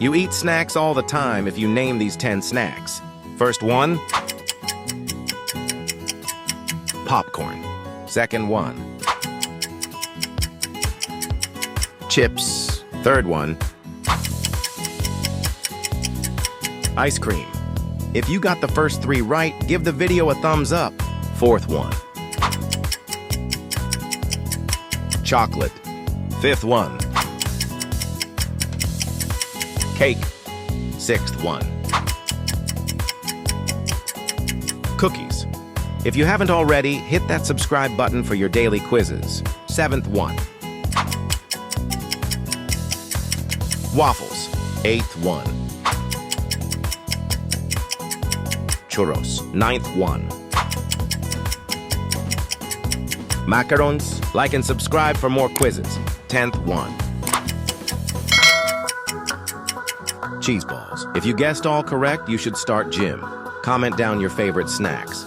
You eat snacks all the time if you name these 10 snacks. First one, popcorn. Second one, chips. Third one, ice cream. If you got the first 3 right, give the video a thumbs up. Fourth one, chocolate. Fifth one, cake. Sixth one, cookies. If you haven't already, hit that subscribe button for your daily quizzes. Seventh one, waffles. Eighth one, churros. Ninth one, macarons. Like and subscribe for more quizzes. 10th one, cheese balls. If you guessed all correct, you should start gym. Comment down your favorite snacks.